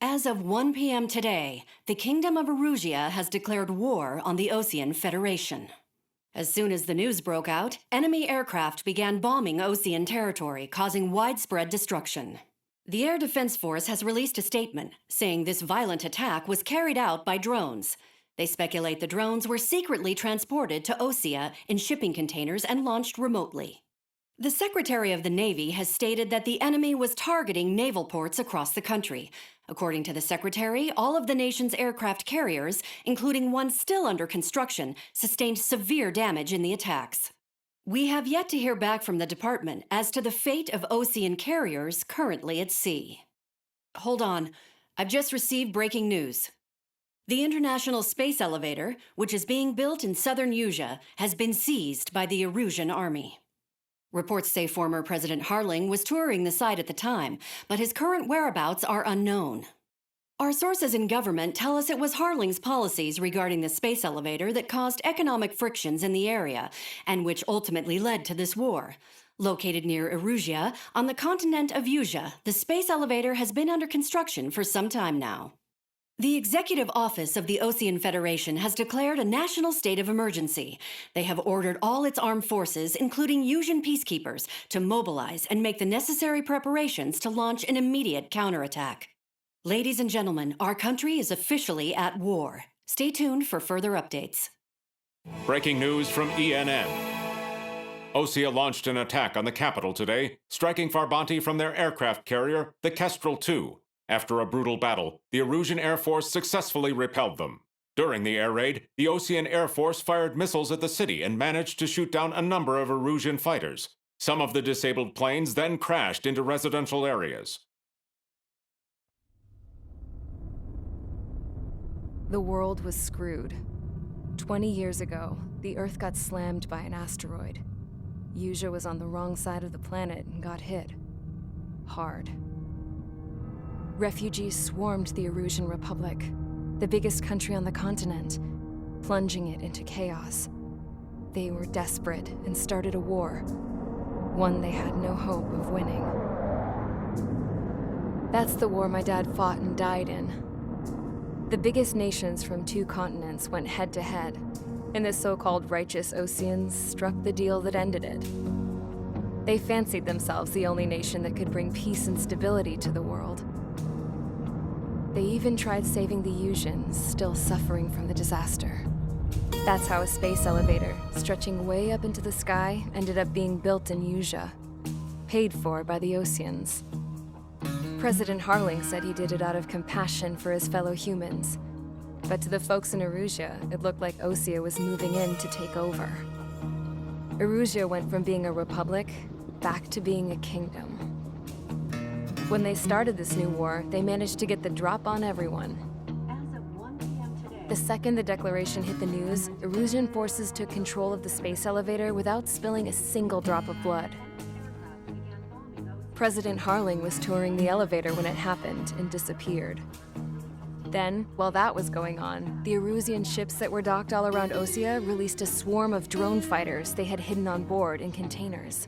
As of 1 p.m. today, the Kingdom of Erusia has declared war on the Osean Federation. As soon as the news broke out, enemy aircraft began bombing Osean territory, causing widespread destruction. The Air Defense Force has released a statement saying this violent attack was carried out by drones. They speculate the drones were secretly transported to Osea in shipping containers and launched remotely. The Secretary of the Navy has stated that the enemy was targeting naval ports across the country. According to the Secretary, all of the nation's aircraft carriers, including one still under construction, sustained severe damage in the attacks. We have yet to hear back from the department as to the fate of Osean carriers currently at sea. Hold on, I've just received breaking news. The International Space Elevator, which is being built in southern Usia, has been seized by the Erusian Army. Reports say former President Harling was touring the site at the time, but his current whereabouts are unknown. Our sources in government tell us it was Harling's policies regarding the space elevator that caused economic frictions in the area, and which ultimately led to this war. Located near Erusia, on the continent of Usia, the space elevator has been under construction for some time now. The Executive Office of the Osean Federation has declared a national state of emergency. They have ordered all its armed forces, including Usian peacekeepers, to mobilize and make the necessary preparations to launch an immediate counterattack. Ladies and gentlemen, our country is officially at war. Stay tuned for further updates. Breaking news from ENN. Osea launched an attack on the capital today, striking Farbanti from their aircraft carrier, the Kestrel II. After a brutal battle, the Erusian Air Force successfully repelled them. During the air raid, the Osean Air Force fired missiles at the city and managed to shoot down a number of Erusian fighters. Some of the disabled planes then crashed into residential areas. The world was screwed. 20 years ago, the Earth got slammed by an asteroid. Usia was on the wrong side of the planet and got hit. Hard. Refugees swarmed the Erusian Republic, the biggest country on the continent, plunging it into chaos. They were desperate and started a war, one they had no hope of winning. That's the war my dad fought and died in. The biggest nations from 2 continents went head-to-head, and the so-called righteous Oseans struck the deal that ended it. They fancied themselves the only nation that could bring peace and stability to the world. They even tried saving the Usians, still suffering from the disaster. That's how a space elevator, stretching way up into the sky, ended up being built in Usia, paid for by the Oseans. President Harling said he did it out of compassion for his fellow humans. But to the folks in Erusia, it looked like Osea was moving in to take over. Erusia went from being a republic back to being a kingdom. When they started this new war, they managed to get the drop on everyone. As of 1 p.m. today, The second the declaration hit the news, Erusian forces took control of the space elevator without spilling a single drop of blood. President Harling was touring the elevator when it happened and disappeared. Then, while that was going on, the Erusian ships that were docked all around Osea released a swarm of drone fighters they had hidden on board in containers.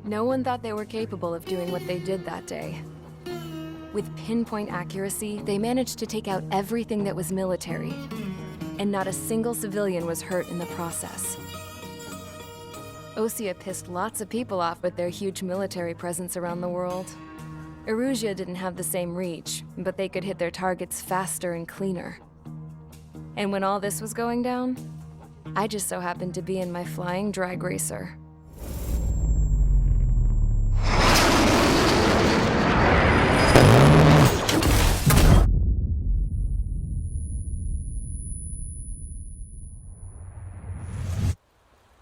No one thought they were capable of doing what they did that day. With pinpoint accuracy, they managed to take out everything that was military, and not a single civilian was hurt in the process. Osea pissed lots of people off with their huge military presence around the world. Erusia didn't have the same reach, but they could hit their targets faster and cleaner. And when all this was going down, I just so happened to be in my flying drag racer.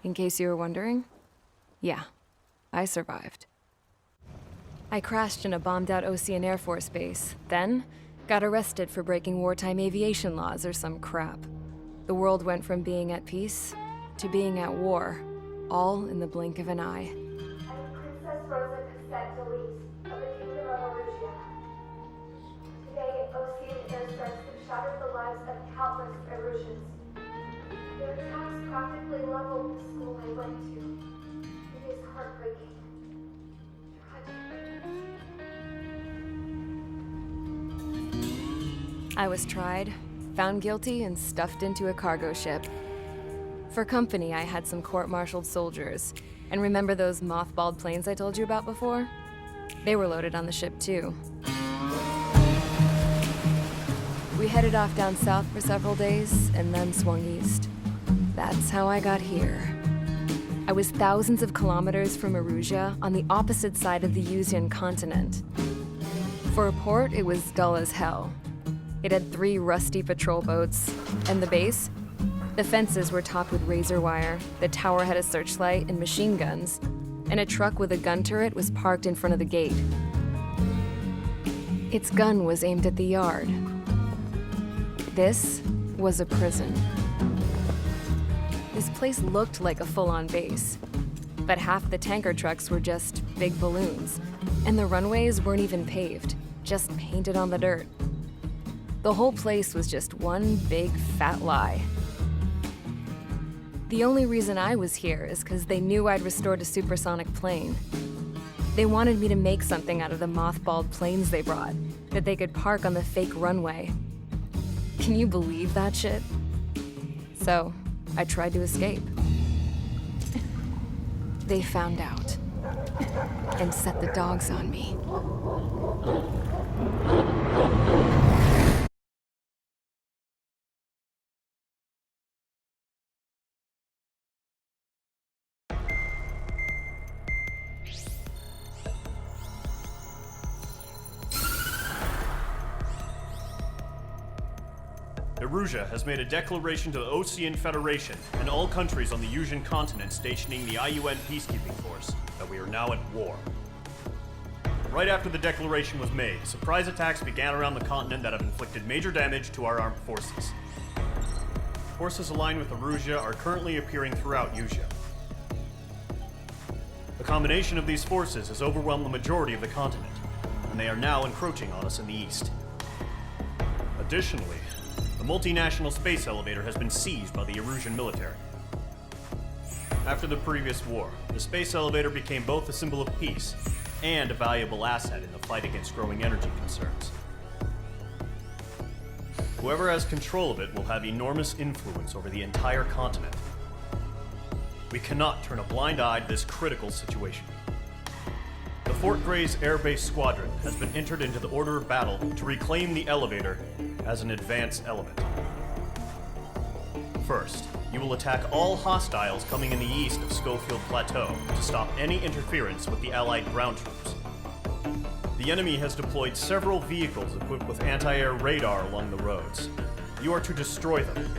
In case you were wondering, yeah, I survived. I crashed in a bombed-out Osean Air Force base, then got arrested for breaking wartime aviation laws or some crap. The world went from being at peace to being at war, all in the blink of an eye. I am Princess Rosa Cassette Delise of the Kingdom of Erusia. Today, Osean airstrikes have shattered the lives of countless Erusians. Their attacks practically leveled the school I went to. It is heartbreaking. Tragic. I was tried, found guilty, and stuffed into a cargo ship. For company, I had some court-martialed soldiers. And remember those mothballed planes I told you about before? They were loaded on the ship, too. We headed off down south for several days, and then swung east. That's how I got here. I was thousands of kilometers from Erusia, on the opposite side of the Usian continent. For a port, it was dull as hell. It had 3 rusty patrol boats, and the base? The fences were topped with razor wire, the tower had a searchlight and machine guns, and a truck with a gun turret was parked in front of the gate. Its gun was aimed at the yard. This was a prison. This place looked like a full-on base, but half the tanker trucks were just big balloons, and the runways weren't even paved, just painted on the dirt. The whole place was just one big fat lie. The only reason I was here is because they knew I'd restored a supersonic plane. They wanted me to make something out of the mothballed planes they brought, that they could park on the fake runway. Can you believe that shit? So, I tried to escape. They found out, and set the dogs on me. Erusia has made a declaration to the Ocean Federation and all countries on the Usian continent stationing the IUN peacekeeping force that we are now at war. Right after the declaration was made, surprise attacks began around the continent that have inflicted major damage to our armed forces. Forces aligned with Erusia are currently appearing throughout Usia. The combination of these forces has overwhelmed the majority of the continent, and they are now encroaching on us in the east. Additionally, the multinational space elevator has been seized by the Erusian military. After the previous war, the space elevator became both a symbol of peace and a valuable asset in the fight against growing energy concerns. Whoever has control of it will have enormous influence over the entire continent. We cannot turn a blind eye to this critical situation. The Fort Gray's Air Base Squadron has been entered into the order of battle to reclaim the elevator as an advance element. First, you will attack all hostiles coming in the east of Schofield Plateau to stop any interference with the Allied ground troops. The enemy has deployed several vehicles equipped with anti-air radar along the roads. You are to destroy them.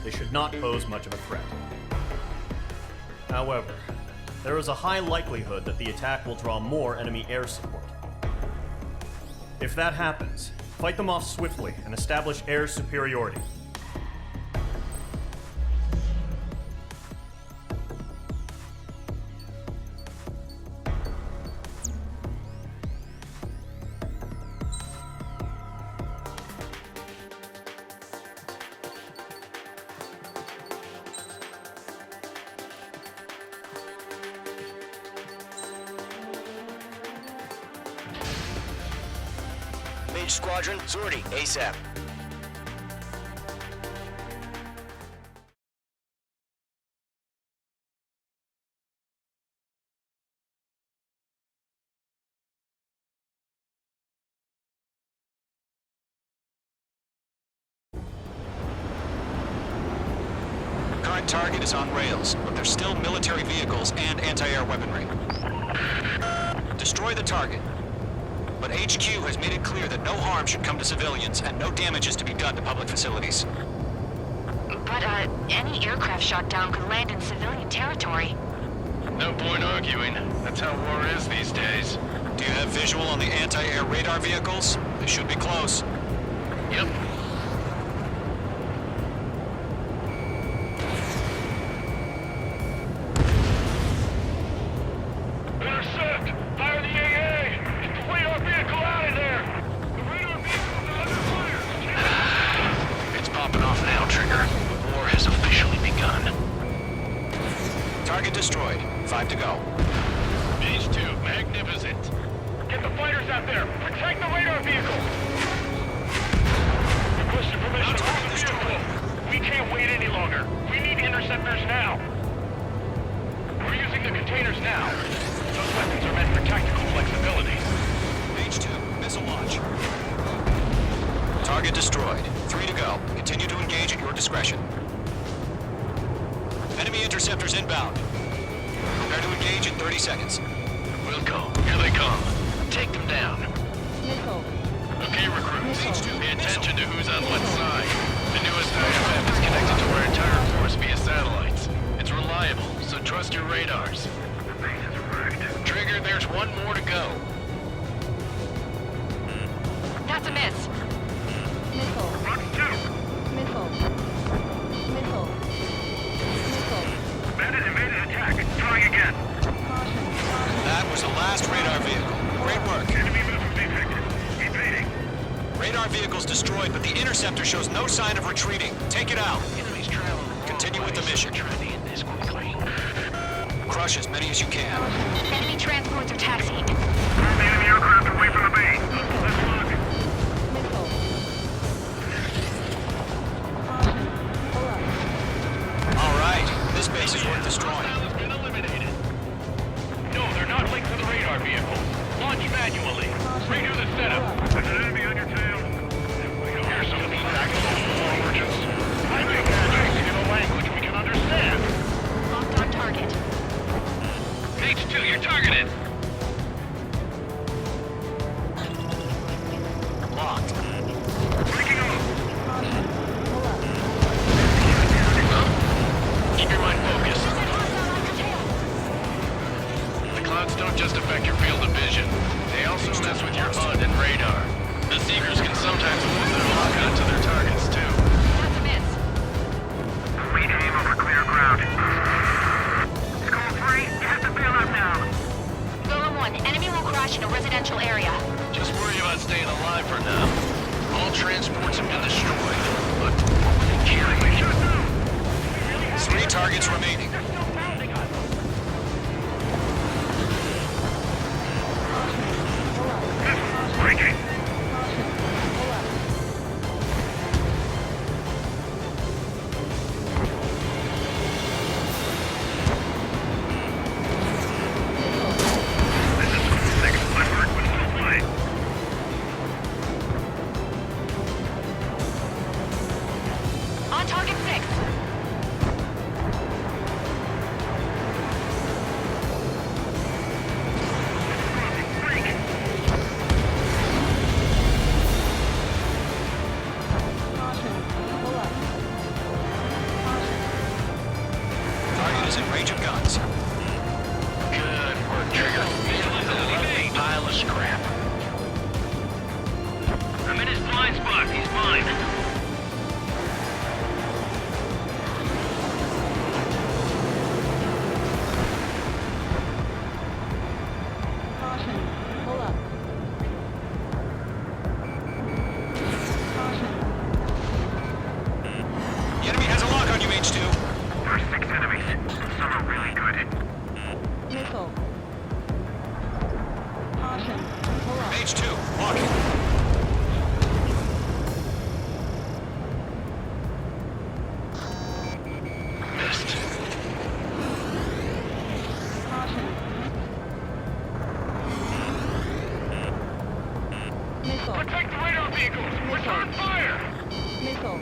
They should not pose much of a threat. However, there is a high likelihood that the attack will draw more enemy air support. If that happens, fight them off swiftly and establish air superiority. Mage Squadron, sortie, ASAP. Current target is on rails, but there's still military vehicles and anti-air weaponry. Destroy the target. But HQ has made it clear that no harm should come to civilians and no damage is to be done to public facilities. But, any aircraft shot down could land in civilian territory. No point arguing. That's how war is these days. Do you have visual on the anti-air radar vehicles? They should be close. Yep. Intercept! Fire the AA! Get the radar vehicle out of there! The radar vehicle is under fire! It's popping off now, Trigger. The war has officially begun. Target destroyed. 5 to go. Phase 2, magnificent. Get the fighters out there! Protect the radar vehicle! Target destroyed. 3 to go. Continue to engage at your discretion. Enemy interceptors inbound. Prepare to engage in 30 seconds. We'll go. Here they come. Take them down. Missile. Okay, recruits. Missile. Pay attention to who's on what side. The newest IFF is connected to our entire force via satellites. It's reliable, so trust your radars. The base is wrecked. Trigger, there's one more to go. That's a miss. Missile. Run 2. Missile. Missile. Missile. Bandit evaded attack. Trying again. Caution. That was the last radar vehicle. Great work. Enemy movement detected. Evading. Radar vehicle's destroyed, but the interceptor shows no sign of retreating. Take it out. Enemy's traveling. Continue with the mission. Trying to end this quickly. Crush as many as you can. Enemy transports are taxiing. Pull the enemy aircraft away from the base. Let's look. Missile. Caution. Pull up. All right. This base is worth destroying. Hostile has been eliminated. No, they're not linked to the radar vehicle. Launch manually. Redo the setup. There's an enemy on your tail. Here's some of these actual merchants. I make magic in a language we can understand. Locked on target. H2, you're targeted. Locked. Breaking off. Caution. Pull up. Keep your mind focused. The clouds don't just affect your field of vision. They also mess with your HUD and radar. The Seekers can sometimes lose their lock onto their targets, too. That's a miss. Lead aim over clear ground. School 3, you have to bail out now. Golem 1, enemy will crash in a residential area. Just worry about staying alive for now. All transports have been destroyed, but what are they carrying? 3 targets remaining. Breaking. Pull up. This is School 6. My work was still fine. On target 6. Caution. Pull up. Caution. Target is in range of guns. Good work, Trigger. A pile of scrap. I'm in his blind spot. He's mine. Caution. Pull up. Caution. The enemy has a lock on you, H2. There's 6 enemies. Some are really good. Missile. Caution. Pull up. H2, locking. Missed. Caution. Missile. Protect the radar vehicles! Return fire! Missile.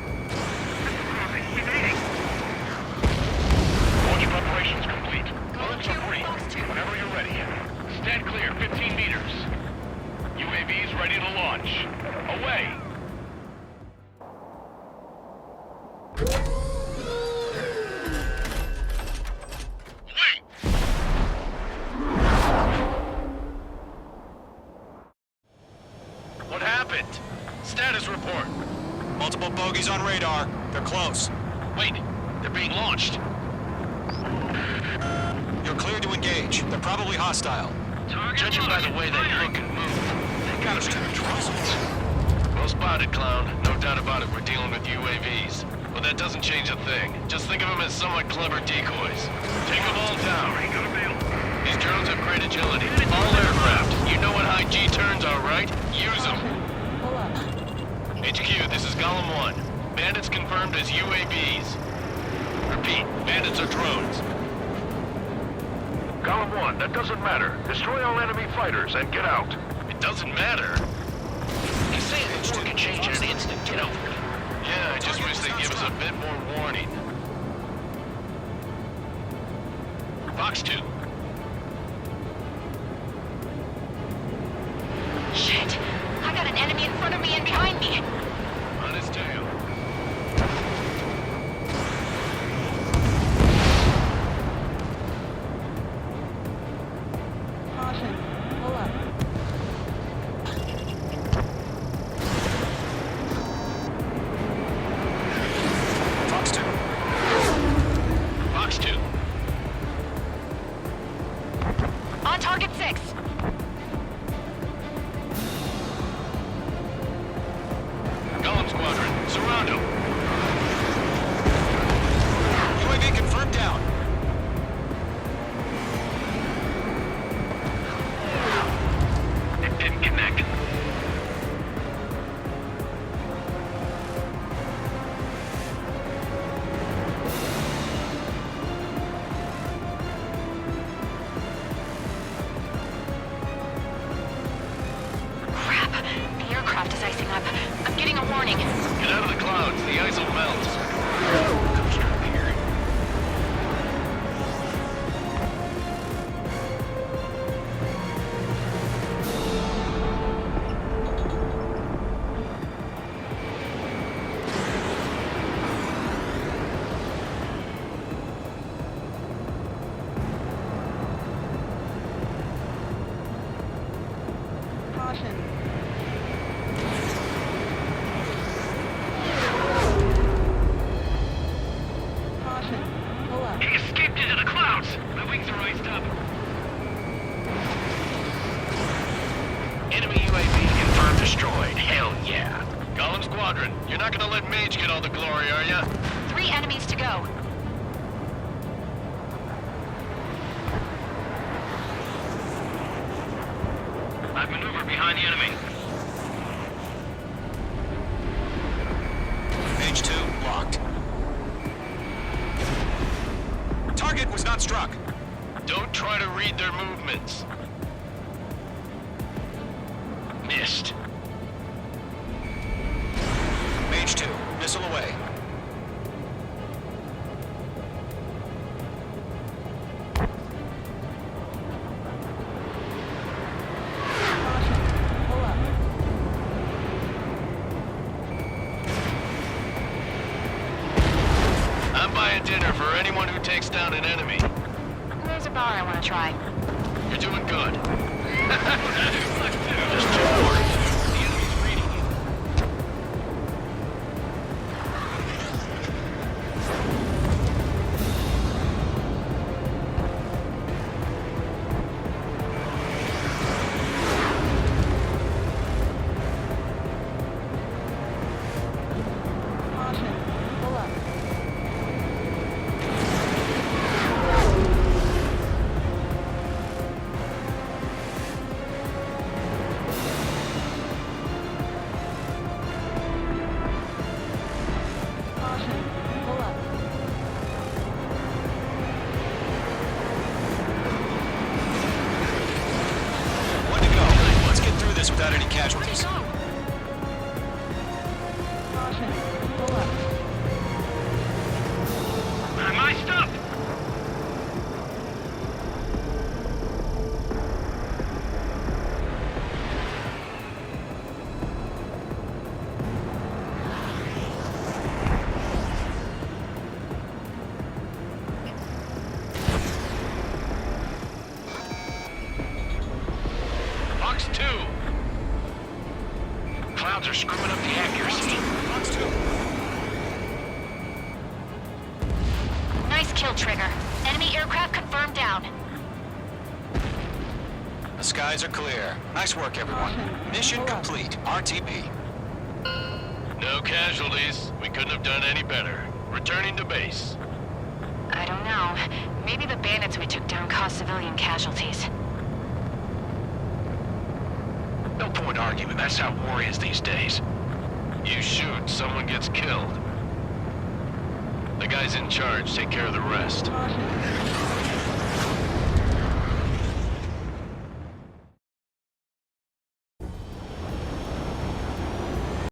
Evading! Launch preparations complete. Alerts are free. Whenever you're ready. Stand clear, 15 meters. UAVs ready to launch. Away! Wait! What happened? Status report. Multiple bogeys on radar. They're close. Wait, they're being launched. You're cleared to engage. They're probably hostile. Judging by the way they look and move, they gotta be patrols. Well spotted, clown. No doubt about it, we're dealing with UAVs. But that doesn't change a thing. Just think of them as somewhat clever decoys. Take them all down. These drones have great agility. All aircraft. You know what high G turns are, right? Use them. Pull up. HQ, this is Golem 1. Bandits confirmed as UAVs. Repeat, bandits are drones. Golem 1, that doesn't matter. Destroy all enemy fighters and get out. It doesn't matter? He's saying the war can change in an instant. Get over it. Yeah, I just wish they'd give us a bit more warning. Fox 2. Shit! I got an enemy in front of me and behind me! On his tail. Caution. Pull up. Fox 2. Fox 2. On target 6! Golem Squadron, surround him. UAV confirmed down. It didn't connect. Crap! The aircraft is icing up. I'm getting a warning. Get out of the clouds. The ice will melt. Coaster appearing. Caution. Caution. Pull up. He escaped into the clouds. My wings are iced up. Enemy UAV confirmed destroyed. Hell yeah. Golem Squadron, you're not gonna let Mage get all the glory, are ya? 3 enemies to go. I've maneuvered behind the enemy. Page 2 locked. Target was not struck. Don't try to read their movements. Missed. Page 2, missile away. Caution. Pull up. I'm buying dinner for anyone who takes down an enemy. There's a bar I want to try. You're doing good. Just 2 more. The enemy's reading you. Caution. Pull up. Caution. Pull up. One to go. Let's get through this without any casualties. Caution. Pull up. I'm iced up. Fox 2. Clouds are screwing up the accuracy. Fox 2. Nice kill, Trigger. Enemy aircraft confirmed down. The skies are clear. Nice work, everyone. Mission complete. RTB. No casualties. We couldn't have done any better. Returning to base. I don't know. Maybe the bandits we took down caused civilian casualties. No point arguing. That's how war is these days. You shoot, someone gets killed. The guys in charge take care of the rest. Caution.